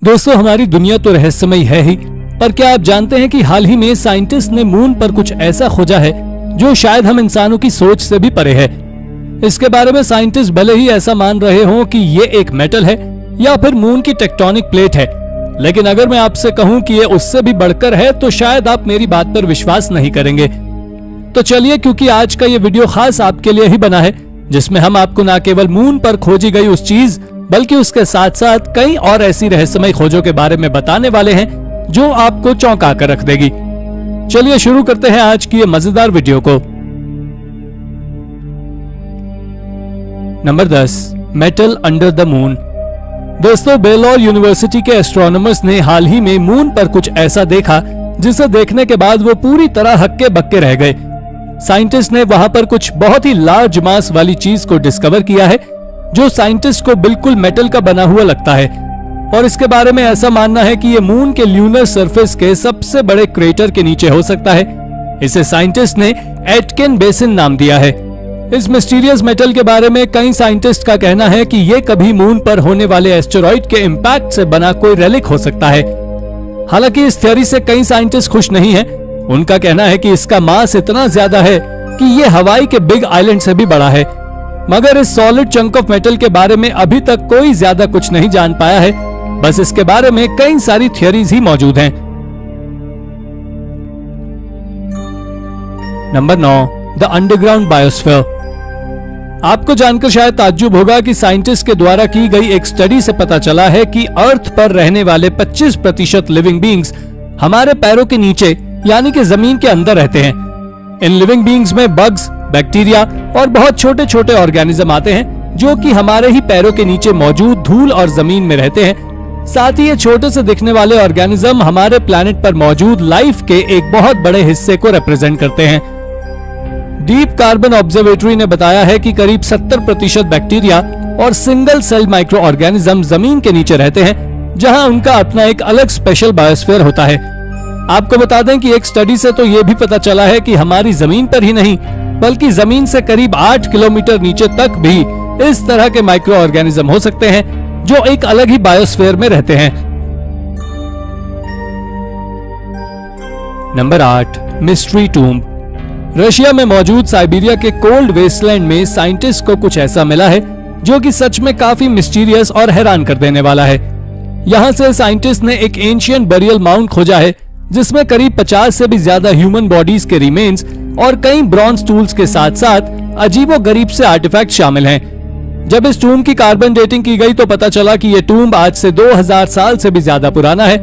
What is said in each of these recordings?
दोस्तों, हमारी दुनिया तो रहस्यमयी है ही, पर क्या आप जानते हैं कि हाल ही में साइंटिस्ट ने मून पर कुछ ऐसा खोजा है जो शायद हम इंसानों की सोच से भी परे है। इसके बारे में साइंटिस्ट भले ही ऐसा मान रहे हों कि ये एक मेटल है या फिर मून की टेक्टोनिक प्लेट है, लेकिन अगर मैं आपसे कहूं कि ये उससे भी बढ़कर है तो शायद आप मेरी बात पर विश्वास नहीं करेंगे। तो चलिए, क्योंकि आज का ये वीडियो खास आपके लिए ही बना है, जिसमें हम आपको न केवल मून पर खोजी गई उस चीज बल्कि उसके साथ साथ कई और ऐसी रहस्यमय खोजों के बारे में बताने वाले हैं जो आपको चौंका कर रख देगी। चलिए शुरू करते हैं आज की ये मजेदार वीडियो को। Number 10, metal under the moon. दोस्तों, बेलोर यूनिवर्सिटी के एस्ट्रोनॉमर्स ने हाल ही में मून पर कुछ ऐसा देखा जिसे देखने के बाद वो पूरी तरह हक्के बक्के रह गए। साइंटिस्ट ने वहां पर कुछ बहुत ही लार्ज मास वाली चीज को डिस्कवर किया है जो साइंटिस्ट को बिल्कुल मेटल का बना हुआ लगता है, और इसके बारे में ऐसा मानना है कि ये मून के ल्यूनर सरफेस के सबसे बड़े क्रेटर के नीचे हो सकता है। इसे साइंटिस्ट ने एटकिन बेसिन नाम दिया है। इस मिस्टीरियस मेटल के बारे में कई साइंटिस्ट का कहना है कि ये कभी मून पर होने वाले एस्टेरॉइड के इम्पैक्ट से बना कोई रेलिक हो सकता है। हालांकि इस थ्योरी से कई साइंटिस्ट खुश नहीं हैं। उनका कहना है कि इसका मास इतना ज्यादा है कि ये हवाई के बिग आइलैंड से भी बड़ा है, मगर इस सॉलिड चंक ऑफ मेटल के बारे में अभी तक कोई ज्यादा कुछ नहीं जान पाया है। बस इसके बारे में कई सारी थ्योरीज ही मौजूद हैं। Number 9, the underground biosphere. आपको जानकर शायद ताज्जुब होगा कि साइंटिस्ट के द्वारा की गई एक स्टडी से पता चला है कि अर्थ पर रहने वाले 25% लिविंग बींग्स हमारे पैरों के नीचे यानी कि जमीन के अंदर रहते हैं। इन लिविंग बींग्स में बग्स, बैक्टीरिया और बहुत छोटे छोटे ऑर्गेनिज्म आते हैं जो कि हमारे ही पैरों के नीचे मौजूद धूल और जमीन में रहते हैं। साथ ही ये छोटे से दिखने वाले ऑर्गेनिज्म हमारे प्लैनेट पर मौजूद लाइफ के एक बहुत बड़े हिस्से को रिप्रेजेंट करते हैं। डीप कार्बन ऑब्जर्वेटरी ने बताया है कि करीब 70% बैक्टीरिया और सिंगल सेल माइक्रो ऑर्गेनिज्म जमीन के नीचे रहते हैं, जहां उनका अपना एक अलग स्पेशल बायोस्फीयर होता है। आपको बता दें कि एक स्टडी से तो ये भी पता चला है कि हमारी जमीन पर ही नहीं बल्कि जमीन से करीब 8 किलोमीटर नीचे तक भी इस तरह के माइक्रो ऑर्गेनिज्म हो सकते हैं जो एक अलग ही बायोस्फीयर में रहते हैं। Number 8, mystery tomb. रशिया में मौजूद साइबेरिया के कोल्ड वेस्टलैंड में साइंटिस्ट को कुछ ऐसा मिला है जो कि सच में काफी मिस्टीरियस और हैरान कर देने वाला है। यहाँ से साइंटिस्ट ने एक एंशिएंट बरियल माउंट खोजा है जिसमें करीब 50 से भी ज्यादा ह्यूमन बॉडीज के रिमेन्स और कई ब्रॉन्ज टूल्स के साथ साथ अजीबोगरीब से आर्टिफैक्ट शामिल हैं। जब इस टूम्ब की कार्बन डेटिंग की गई तो पता चला कि यह टूम्ब आज से 2000 साल से भी ज्यादा पुराना है,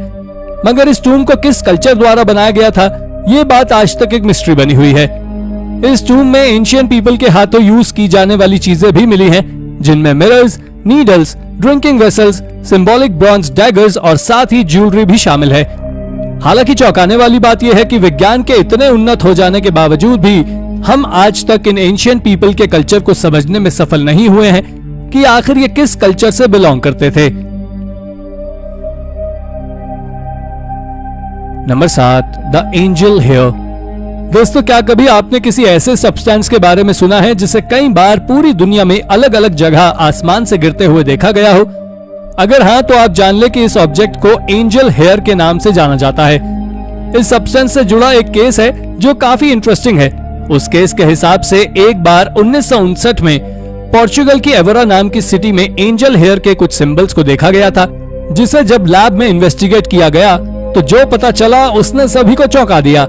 मगर इस टूम्ब को किस कल्चर द्वारा बनाया गया था ये बात आज तक एक मिस्ट्री बनी हुई है। इस टूम्ब में एंशिएंट पीपल के हाथों यूज की जाने वाली चीजें भी मिली हैं, जिनमें mirrors, needles, drinking vessels, symbolic bronze daggers और साथ ही ज्वेलरी भी शामिल है। हालांकि चौंकाने वाली बात यह है कि विज्ञान के इतने उन्नत हो जाने के बावजूद भी हम आज तक इन एंशिएंट पीपल के कल्चर को समझने में सफल नहीं हुए हैं कि आखिर ये किस कल्चर से बिलोंग करते थे। Number 7, the angel hair. दोस्तों, क्या कभी आपने किसी ऐसे सब्सटेंस के बारे में सुना है जिसे कई बार पूरी दुनिया में अलग अलग जगह आसमान से गिरते हुए देखा गया हो? अगर हाँ, तो आप जान ले कि इस ऑब्जेक्ट को एंजल हेयर के नाम से जाना जाता है। इस सब्सटेंस से जुड़ा एक केस है जो काफी इंटरेस्टिंग है। उस केस के हिसाब से एक बार 1959 में पोर्चुगल की एवरा नाम की सिटी में एंजल हेयर के कुछ सिंबल्स को देखा गया था, जिसे जब लैब में इन्वेस्टिगेट किया गया तो जो पता चला उसने सभी को चौंका दिया।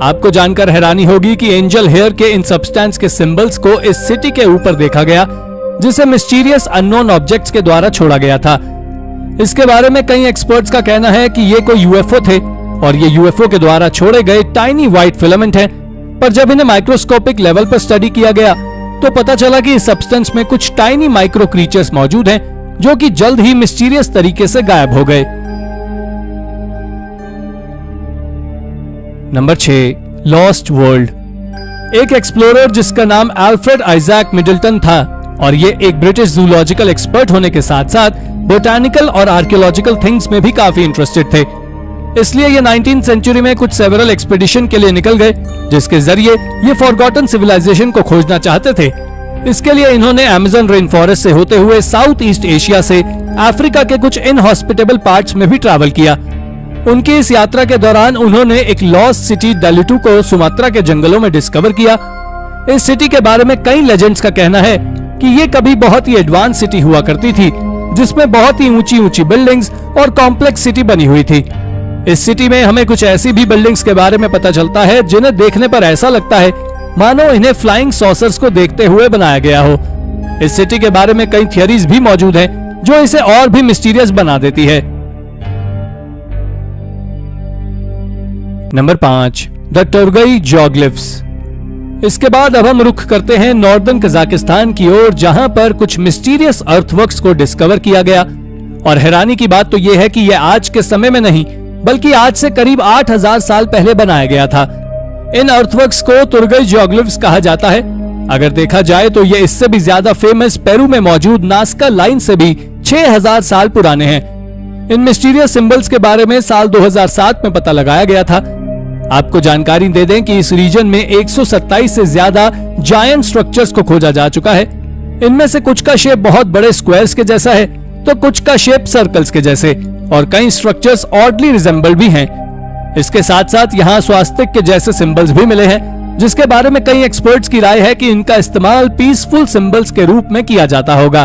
आपको जानकर हैरानी होगी कि एंजल हेयर के इन सब्सटेंस के सिंबल्स को इस सिटी के ऊपर देखा गया, जिसे मिस्टीरियस अननोन ऑब्जेक्ट्स के द्वारा छोड़ा गया था। इसके बारे में कई एक्सपर्ट्स का कहना है कि ये कोई यूएफओ थे और ये यूएफओ के द्वारा छोड़े गए टाइनी व्हाइट फिलामेंट हैं। पर जब इन्हें माइक्रोस्कोपिक लेवल पर स्टडी किया गया तो पता चला कि इस सब्सटेंस में कुछ टाइनी माइक्रो क्रीचर्स मौजूद हैं जो कि जल्द ही मिस्टीरियस तरीके से गायब हो गए। Number 6, lost world. एक एक्सप्लोरर जिसका नाम अल्फ्रेड आइजैक मिडल्टन था और ये एक ब्रिटिश जूलॉजिकल एक्सपर्ट होने के साथ साथ बोटानिकल और आर्कियोलॉजिकल थिंग्स में भी काफी इंटरेस्टेड थे। इसलिए ये 19th सेंचुरी में कुछ सेवरल एक्सपेडिशन के लिए निकल गए जिसके जरिए ये फॉरगॉटन सिविलाइजेशन को खोजना चाहते थे। इसके लिए इन्होंने अमेज़न रेन फॉरेस्ट से होते हुए साउथ ईस्ट एशिया से अफ्रीका के कुछ इनहॉस्पिटेबल पार्ट्स में भी ट्रैवल किया। उनकी इस यात्रा के दौरान उन्होंने एक लॉस्ट सिटी डेलिटू को सुमात्रा के जंगलों में डिस्कवर किया। इस सिटी के बारे में कई लेजेंड्स का कहना है कि ये कभी बहुत ही एडवांस सिटी हुआ करती थी, जिसमें बहुत ही ऊंची ऊंची बिल्डिंग्स और कॉम्प्लेक्स सिटी बनी हुई थी। इस सिटी में हमें कुछ ऐसी भी बिल्डिंग्स के बारे में पता चलता है जिन्हें देखने पर ऐसा लगता है मानो इन्हें फ्लाइंग सॉसर्स को देखते हुए बनाया गया हो। इस सिटी के बारे में कई थियरीज भी मौजूद हैं, जो इसे और भी मिस्टीरियस बना देती है। Number 5, the Turgai geoglyphs. इसके बाद अब हम रुख करते हैं नॉर्दर्न कजाकिस्तान की ओर, जहां पर कुछ मिस्टीरियस अर्थवर्क्स को डिस्कवर किया गया। और हैरानी की बात तो यह है कि यह आज के समय में नहीं, बल्कि आज से करीब 8000 साल पहले बनाया गया था। इन अर्थवर्क्स को टुरगई जोग्लिफ्स कहा जाता है। अगर देखा जाए तो ये इससे भी ज्यादा फेमस पेरू में मौजूद नास्का लाइन से भी 6000 साल पुराने हैं। इन मिस्टीरियस सिंबल्स के बारे में साल 2007 में पता लगाया गया था। आपको जानकारी दे दें कि इस रीजन में 127 से ज्यादा जायंट स्ट्रक्चर्स को खोजा जा चुका है। इनमें से कुछ का शेप बहुत बड़े स्क्वायर्स के जैसा है, तो कुछ का शेप सर्कल्स के जैसे, और कई स्ट्रक्चर्स ऑडली रिजेंबल भी हैं। इसके साथ साथ यहाँ स्वास्तिक के जैसे सिंबल्स भी मिले हैं, जिसके बारे में कई एक्सपर्ट्स की राय है कि इनका इस्तेमाल पीसफुल सिंबल्स के रूप में किया जाता होगा।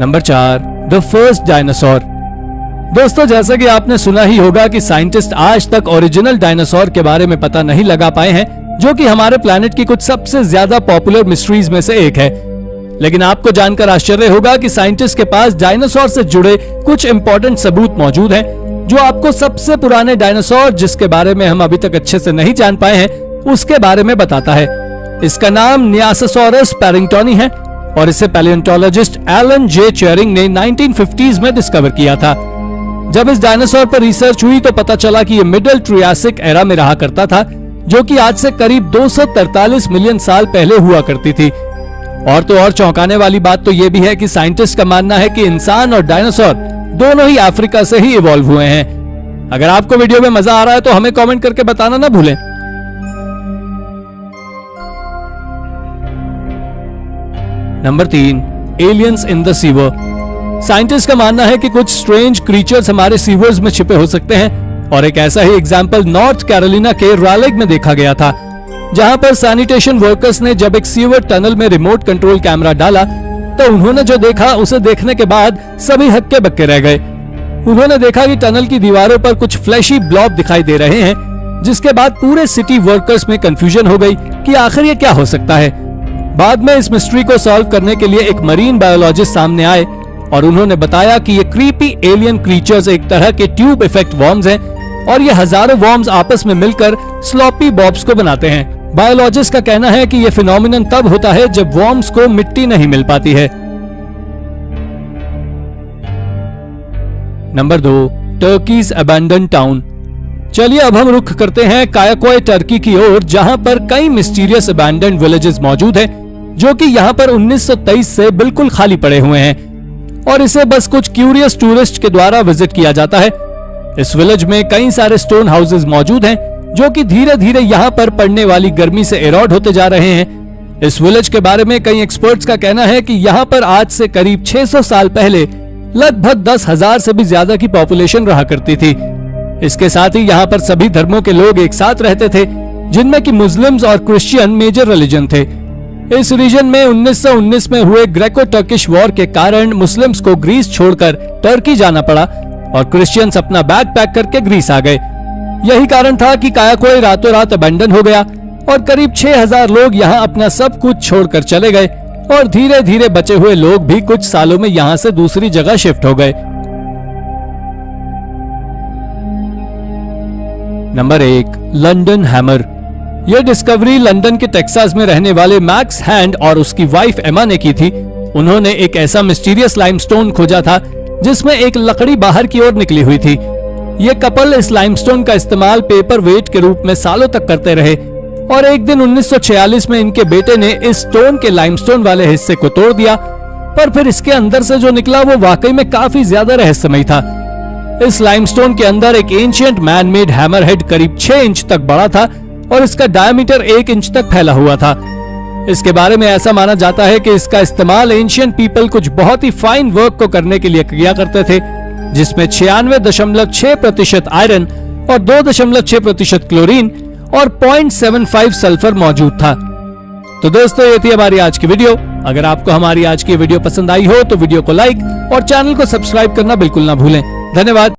Number 4, the first dinosaur. दोस्तों, जैसा कि आपने सुना ही होगा कि साइंटिस्ट आज तक ओरिजिनल डायनासोर के बारे में पता नहीं लगा पाए हैं, जो कि हमारे प्लैनेट की कुछ सबसे ज्यादा पॉपुलर मिस्ट्रीज में से एक है। लेकिन आपको जानकर आश्चर्य होगा कि साइंटिस्ट के पास डायनासोर से जुड़े कुछ इंपॉर्टेंट सबूत मौजूद हैं, जो आपको सबसे पुराने डायनासोर, जिसके बारे में हम अभी तक अच्छे से नहीं जान पाए हैं, उसके बारे में बताता है। इसका नाम नियासोसॉरस पैरिंगटोनी है और इसे पैलियोंटोलॉजिस्ट एलन जे चेरिंग ने 1950s में डिस्कवर किया था। जब इस डायनासोर पर रिसर्च हुई तो पता चला कि ये मिडिल ट्रियासिक एरा में रहा करता था, जो कि आज से करीब 243 मिलियन साल पहले हुआ करती थी। और तो और चौंकाने वाली बात तो ये भी है कि साइंटिस्ट का मानना है कि इंसान और डायनासोर दोनों ही अफ्रीका से ही इवॉल्व हुए हैं। अगर आपको वीडियो में मजा आ रहा है तो हमें कमेंट करके बताना ना भूलें। Number 3, aliens in the sewer. Scientist का मानना है कि कुछ स्ट्रेंज क्रीचर्स हमारे सीवर्स में छिपे हो सकते हैं, और एक ऐसा ही एग्जाम्पल नॉर्थ कैरोलिना के रालेग में देखा गया था, जहां पर सैनिटेशन वर्कर्स ने जब एक सीवर टनल में रिमोट कंट्रोल कैमरा डाला तो उन्होंने जो देखा उसे देखने के बाद सभी हक्के बक्के रह गए। उन्होंने देखा कि टनल की दीवारों पर कुछ फ्लैशी ब्लॉब दिखाई दे रहे हैं, जिसके बाद पूरे सिटी वर्कर्स में कंफ्यूजन हो गई कि आखिर ये क्या हो सकता है। बाद में इस मिस्ट्री को सॉल्व करने के लिए एक मरीन बायोलॉजिस्ट सामने आए और उन्होंने बताया कि ये क्रीपी एलियन क्रीचर्स एक तरह के ट्यूब इफेक्ट वॉर्म्स हैं, और ये हजारों वॉर्म्स आपस में मिलकर स्लॉपी बॉब्स को बनाते हैं। बायोलॉजिस्ट का कहना है कि यह फिनोमिनन तब होता है जब वॉर्म्स को मिट्टी नहीं मिल पाती है। Number 2, Turkey's abandon town. चलिए अब हम रुख करते हैं कायाकोय टर्की की ओर, जहां पर कई मिस्टीरियस अबैंडन विलेजेस मौजूद हैं, जो कि यहां पर 1923 से बिल्कुल खाली पड़े हुए हैं, और इसे बस कुछ क्यूरियस टूरिस्ट के द्वारा विजिट किया जाता है। इस विलेज में कई सारे स्टोन हाउसेज मौजूद हैं, जो कि धीरे धीरे यहाँ पर पड़ने वाली गर्मी से एरोड होते जा रहे हैं। इस विलेज के बारे में कई एक्सपर्ट्स का कहना है कि यहाँ पर आज से करीब 600 साल पहले लगभग 10,000 से भी ज्यादा की पॉपुलेशन रहा करती थी। इसके साथ ही यहाँ पर सभी धर्मों के लोग एक साथ रहते थे, जिनमें कि मुस्लिम्स और क्रिश्चियन मेजर रिलीजन थे। इस रीजन में 1919 में हुए ग्रेको टर्किश वॉर के कारण मुस्लिम्स को ग्रीस छोड़कर टर्की जाना पड़ा और क्रिश्चियंस अपना बैग पैक करके ग्रीस आ गए। यही कारण था कि कायाकोय रातों रात अबैंडन हो गया और करीब 6000 लोग यहाँ अपना सब कुछ छोड़कर चले गए, और धीरे धीरे बचे हुए लोग भी कुछ सालों में यहाँ से दूसरी जगह शिफ्ट हो गए। Number 1, London hammer. यह डिस्कवरी लंदन के टेक्सास में रहने वाले मैक्स हैंड और उसकी वाइफ एमा ने की थी। उन्होंने एक ऐसा मिस्टीरियस लाइमस्टोन खोजा था जिसमें एक लकड़ी बाहर की ओर निकली हुई थी। ये कपल इस लाइमस्टोन का इस्तेमाल पेपर वेट के रूप में सालों तक करते रहे, और एक दिन 1946 में इनके बेटे ने इस स्टोन के लाइमस्टोन वाले हिस्से को तोड़ दिया, पर फिर इसके अंदर से जो निकला वो वाकई में काफी ज्यादा रहस्यमय था। इस लाइमस्टोन के अंदर एक ancient man made hammer head करीब 6 इंच तक बड़ा था और इसका डायमीटर 1 इंच तक फैला हुआ था। इसके बारे में ऐसा माना जाता है कि इसका इस्तेमाल एंशिएंट पीपल कुछ बहुत ही फाइन वर्क को करने के लिए किया करते थे, जिसमें 96.6% आयरन और 2.6% क्लोरीन और 0.75 सल्फर मौजूद था। तो दोस्तों, ये थी हमारी आज की वीडियो। अगर आपको हमारी आज की वीडियो पसंद आई हो तो वीडियो को लाइक और चैनल को सब्सक्राइब करना बिल्कुल ना भूलें। धन्यवाद।